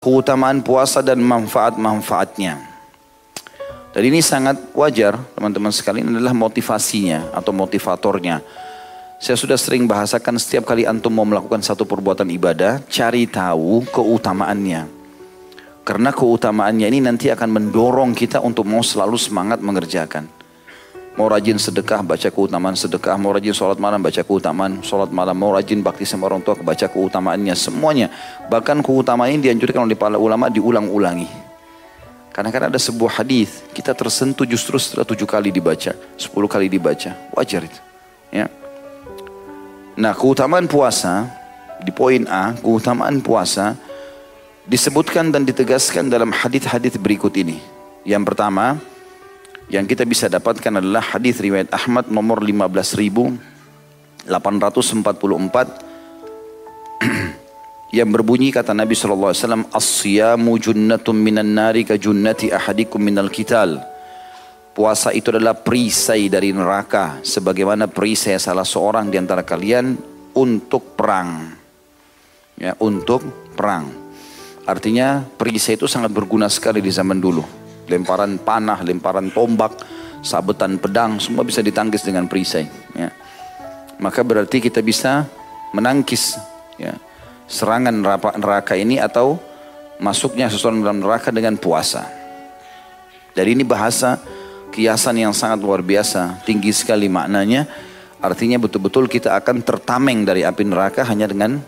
keutamaan puasa dan manfaat-manfaatnya. Dan ini sangat wajar teman-teman sekalian, adalah motivasinya atau motivatornya. Saya sudah sering bahasakan, setiap kali antum mau melakukan satu perbuatan ibadah, cari tahu keutamaannya. Karena keutamaannya ini nanti akan mendorong kita untuk mau selalu semangat mengerjakan. Mau rajin sedekah, baca keutamaan sedekah. Mau rajin sholat malam, baca keutamaan sholat malam. Mau rajin bakti sama orang tua, baca keutamaannya. Semuanya. Bahkan keutamaan ini dianjurkan oleh para ulama diulang-ulangi. Karena kan ada sebuah hadis, kita tersentuh justru setelah 7 kali dibaca, 10 kali dibaca. Wajar itu. Ya. Nah, keutamaan puasa, di poin A, keutamaan puasa disebutkan dan ditegaskan dalam hadis-hadis berikut ini. Yang pertama, yang kita bisa dapatkan adalah hadis riwayat Ahmad nomor 15.844 yang berbunyi, kata Nabi SAW, as-siyamu junnatun minan nari ka junnati ahadikum minal qital. Puasa itu adalah perisai dari neraka, sebagaimana perisai salah seorang di antara kalian untuk perang. Ya, untuk perang. Artinya perisai itu sangat berguna sekali di zaman dulu. Lemparan panah, lemparan tombak, sabetan pedang, semua bisa ditangkis dengan perisai. Ya. Maka berarti kita bisa menangkis, ya, serangan neraka ini atau masuknya seseorang dalam neraka dengan puasa. Dari ini bahasa kiasan yang sangat luar biasa, tinggi sekali maknanya. Artinya betul-betul kita akan tertameng dari api neraka hanya dengan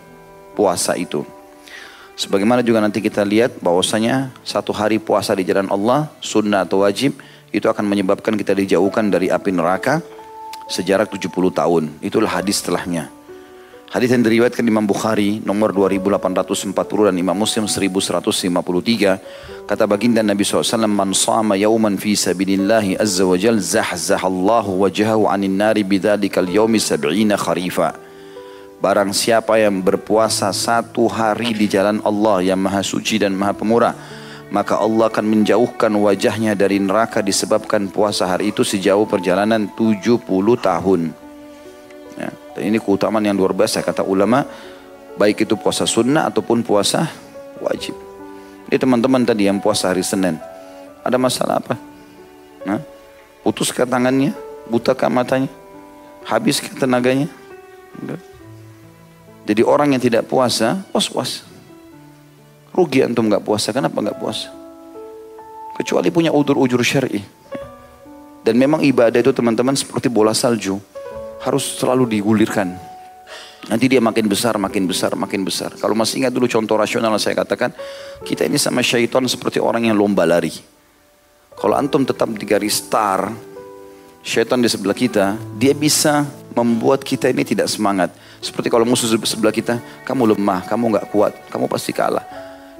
puasa itu. Sebagaimana juga nanti kita lihat bahwasanya satu hari puasa di jalan Allah, sunnah atau wajib, itu akan menyebabkan kita dijauhkan dari api neraka sejarak 70 tahun. Itulah hadis setelahnya. Hadis yang diriwayatkan Imam Bukhari nomor 2840 dan Imam Muslim 1153. Kata baginda Nabi SAW, man sama yauman fi sabilillahi azza wa jal zahzahallahu wajahu anin nari bidhalikal yaumi sab'ina kharifa. Barang siapa yang berpuasa satu hari di jalan Allah yang maha suci dan maha pemurah, maka Allah akan menjauhkan wajahnya dari neraka disebabkan puasa hari itu sejauh perjalanan 70 tahun. Ya, dan ini keutamaan yang luar biasa kata ulama, baik itu puasa sunnah ataupun puasa wajib. Jadi teman-teman tadi yang puasa hari Senin, ada masalah apa? Nah, putuskah tangannya? Butakah matanya? Habiskah tenaganya? Enggak. Jadi orang yang tidak puasa, was-was. Rugi antum nggak puasa. Kenapa nggak puasa? Kecuali punya udzur-udzur syar'i. Dan memang ibadah itu teman-teman seperti bola salju. Harus selalu digulirkan. Nanti dia makin besar, makin besar, makin besar. Kalau masih ingat dulu contoh rasional saya katakan, kita ini sama syaitan seperti orang yang lomba lari. Kalau antum tetap di garis start, syaitan di sebelah kita, dia bisa membuat kita ini tidak semangat. Seperti kalau musuh sebelah kita, kamu lemah, kamu nggak kuat, kamu pasti kalah.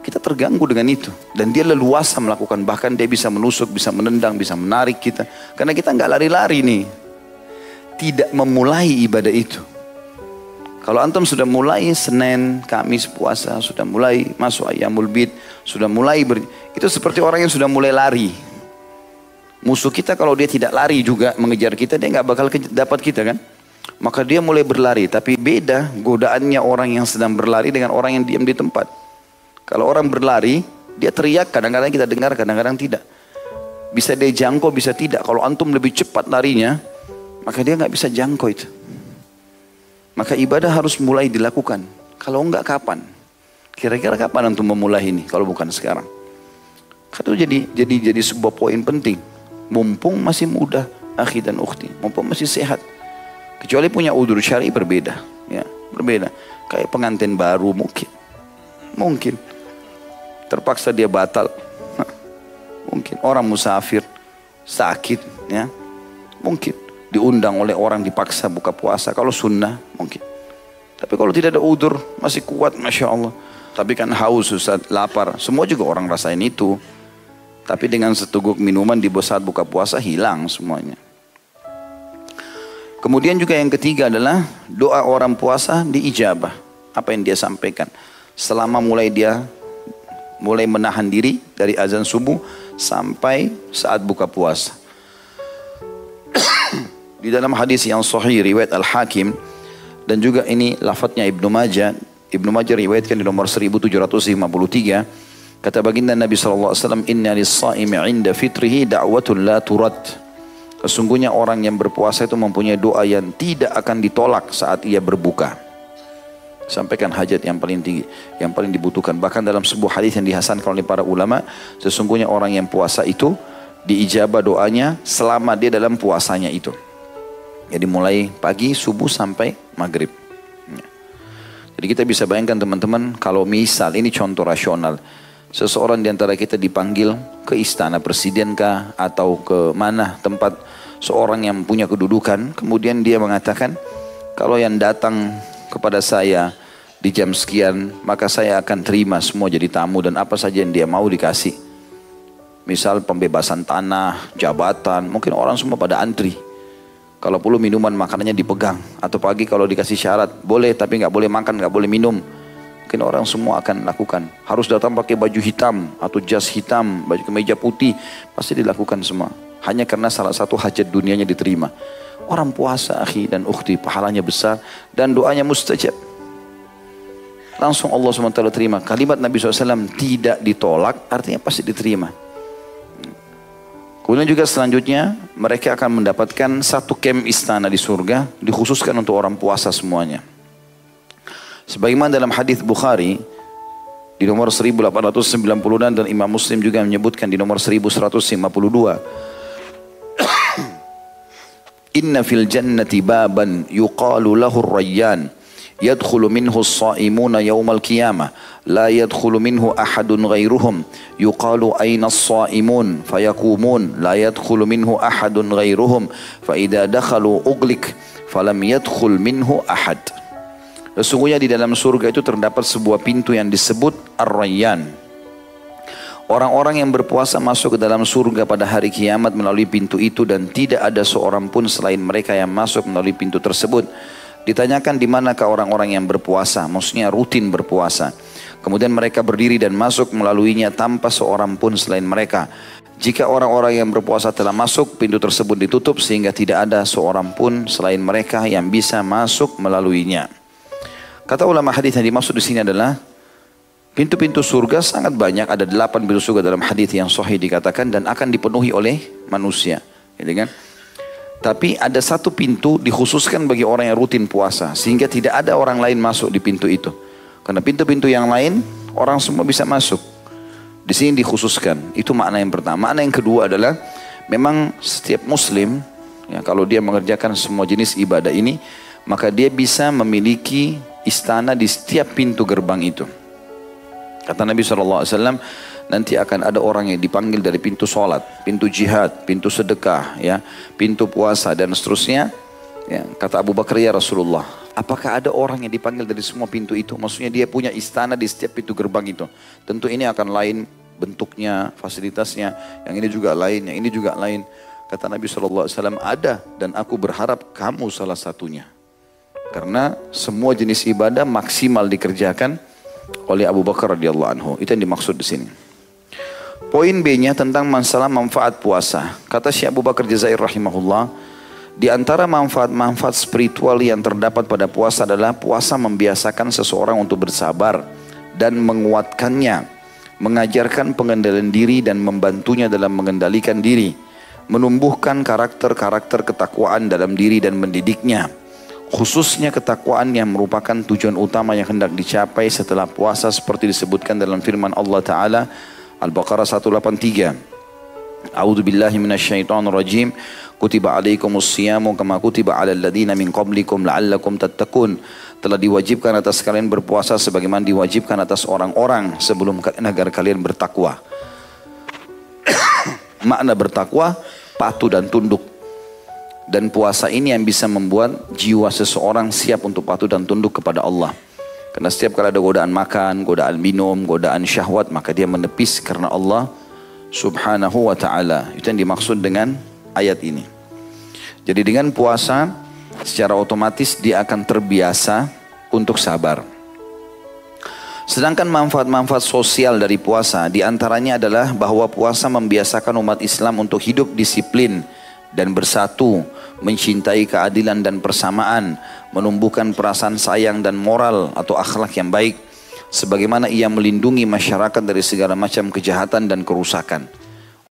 Kita terganggu dengan itu. Dan dia leluasa melakukan, bahkan dia bisa menusuk, bisa menendang, bisa menarik kita. Karena kita nggak lari-lari nih. Tidak memulai ibadah itu. Kalau antum sudah mulai Senin, Kamis puasa, sudah mulai masuk Ayyamul Bid, sudah mulai itu seperti orang yang sudah mulai lari. Musuh kita kalau dia tidak lari juga mengejar kita, dia nggak bakal dapat kita kan. Maka dia mulai berlari, tapi beda godaannya orang yang sedang berlari dengan orang yang diam di tempat. Kalau orang berlari, dia teriak, kadang-kadang kita dengar, kadang-kadang tidak. Bisa dia jangkau, bisa tidak. Kalau antum lebih cepat larinya, maka dia nggak bisa jangkau itu. Maka ibadah harus mulai dilakukan. Kalau enggak kapan? Kira-kira kapan antum memulai ini? Kalau bukan sekarang. Itu jadi sebuah poin penting. Mumpung masih muda, akhi dan ukhti. Mumpung masih sehat. Kecuali punya udzur syar'i berbeda. Ya, berbeda. Kayak pengantin baru mungkin. Terpaksa dia batal. Mungkin. Orang musafir, sakit, ya. Mungkin. Diundang oleh orang dipaksa buka puasa. Kalau sunnah mungkin. Tapi kalau tidak ada udzur masih kuat, Masya Allah. Tapi kan haus, Ustaz, lapar. Semua juga orang rasain itu. Tapi dengan seteguk minuman di saat buka puasa hilang semuanya. Kemudian juga yang ketiga adalah doa orang puasa diijabah. Apa yang dia sampaikan. Selama dia mulai menahan diri dari azan subuh sampai saat buka puasa. Di dalam hadis yang sahih riwayat Al-Hakim dan juga ini lafadznya Ibnu Majah riwayatkan di nomor 1753, Kata baginda Nabi SAW, inna lis-sa'imi 'inda fitrihi da'watun la turad. Sesungguhnya orang yang berpuasa itu mempunyai doa yang tidak akan ditolak saat ia berbuka. Sampaikan hajat yang paling tinggi, yang paling dibutuhkan. Bahkan dalam sebuah hadis yang dihasankan oleh para ulama, sesungguhnya orang yang puasa itu diijabah doanya selama dia dalam puasanya itu. Jadi mulai pagi, subuh sampai maghrib. Jadi kita bisa bayangkan teman-teman, kalau misal, ini contoh rasional, seseorang di antara kita dipanggil ke istana presiden kah, atau ke mana tempat seorang yang punya kedudukan, kemudian dia mengatakan, kalau yang datang kepada saya di jam sekian, maka saya akan terima semua jadi tamu dan apa saja yang dia mau dikasih. Misal pembebasan tanah, jabatan, mungkin orang semua pada antri. Kalau perlu minuman makanannya dipegang. Atau pagi kalau dikasih syarat, boleh tapi nggak boleh makan, nggak boleh minum. Mungkin orang semua akan lakukan. Harus datang pakai baju hitam atau jas hitam, baju kemeja putih. Pasti dilakukan semua. Hanya karena salah satu hajat dunianya diterima. Orang puasa akhi dan ukhti, pahalanya besar dan doanya mustajab. Langsung Allah SWT terima. Kalimat Nabi SAW tidak ditolak, artinya pasti diterima. Kemudian juga selanjutnya mereka akan mendapatkan satu camp istana di surga dikhususkan untuk orang puasa semuanya. Sebagaimana dalam hadis Bukhari di nomor 1896 dan Imam Muslim juga menyebutkan di nomor 1152. Inna fil jannati baban yuqalu lahu ar-rayyan yadkhulu minhu as-sa'imuna yawmal qiyamah la yadkhulu minhu ahadun ghairuhum yuqalu ayna as-sa'imun fayaqumun la yadkhulu minhu ahadun ghairuhum fa idza dakhalu ughliq falam yadkhul minhu ahad. Sesungguhnya di dalam surga itu terdapat sebuah pintu yang disebut Ar-Rayyan. Orang-orang yang berpuasa masuk ke dalam surga pada hari kiamat melalui pintu itu dan tidak ada seorang pun selain mereka yang masuk melalui pintu tersebut. Ditanyakan di manakah orang-orang yang berpuasa, maksudnya rutin berpuasa. Kemudian mereka berdiri dan masuk melaluinya tanpa seorang pun selain mereka. Jika orang-orang yang berpuasa telah masuk, pintu tersebut ditutup sehingga tidak ada seorang pun selain mereka yang bisa masuk melaluinya. Kata ulama hadis yang dimaksud di sini adalah pintu-pintu surga sangat banyak, ada 8 pintu surga dalam hadis yang sahih dikatakan dan akan dipenuhi oleh manusia, gitu kan? Tapi ada satu pintu dikhususkan bagi orang yang rutin puasa sehingga tidak ada orang lain masuk di pintu itu. Karena pintu-pintu yang lain orang semua bisa masuk. Di sini dikhususkan. Itu makna yang pertama. Makna yang kedua adalah memang setiap muslim ya, kalau dia mengerjakan semua jenis ibadah ini, maka dia bisa memiliki istana di setiap pintu gerbang itu. Kata Nabi SAW, nanti akan ada orang yang dipanggil dari pintu sholat, pintu jihad, pintu sedekah, ya, pintu puasa dan seterusnya. Ya, kata Abu Bakar, ya Rasulullah, apakah ada orang yang dipanggil dari semua pintu itu? Maksudnya dia punya istana di setiap pintu gerbang itu. Tentu ini akan lain bentuknya, fasilitasnya, yang ini juga lain, yang ini juga lain. Kata Nabi SAW, ada dan aku berharap kamu salah satunya. Karena semua jenis ibadah maksimal dikerjakan oleh Abu Bakar radhiyallahu anhu. Itu yang dimaksud di sini. Poin B-nya tentang masalah manfaat puasa. Kata Syekh Abu Bakar Jazair rahimahullah, di antara manfaat-manfaat spiritual yang terdapat pada puasa adalah puasa membiasakan seseorang untuk bersabar dan menguatkannya, mengajarkan pengendalian diri dan membantunya dalam mengendalikan diri, menumbuhkan karakter-karakter ketakwaan dalam diri dan mendidiknya. Khususnya ketakwaan yang merupakan tujuan utama yang hendak dicapai setelah puasa seperti disebutkan dalam firman Allah Ta'ala Al-Baqarah 183. A'udzu billahi minasyaitonir rajim. Kutiba alaikumus siyamu kama kutiba alal ladzina min qablikum la'allakum tattaqun. Telah diwajibkan atas kalian berpuasa sebagaimana diwajibkan atas orang-orang sebelum kalian agar kalian bertakwa. Makna bertakwa patuh dan tunduk. Dan puasa ini yang bisa membuat jiwa seseorang siap untuk patuh dan tunduk kepada Allah. Karena setiap kali ada godaan makan, godaan minum, godaan syahwat, maka dia menepis karena Allah subhanahu wa ta'ala. Itu yang dimaksud dengan ayat ini. Jadi dengan puasa, secara otomatis dia akan terbiasa untuk sabar. Sedangkan manfaat-manfaat sosial dari puasa, diantaranya adalah bahwa puasa membiasakan umat Islam untuk hidup disiplin dan bersatu, mencintai keadilan dan persamaan, menumbuhkan perasaan sayang dan moral atau akhlak yang baik. sebagaimana ia melindungi masyarakat dari segala macam kejahatan dan kerusakan.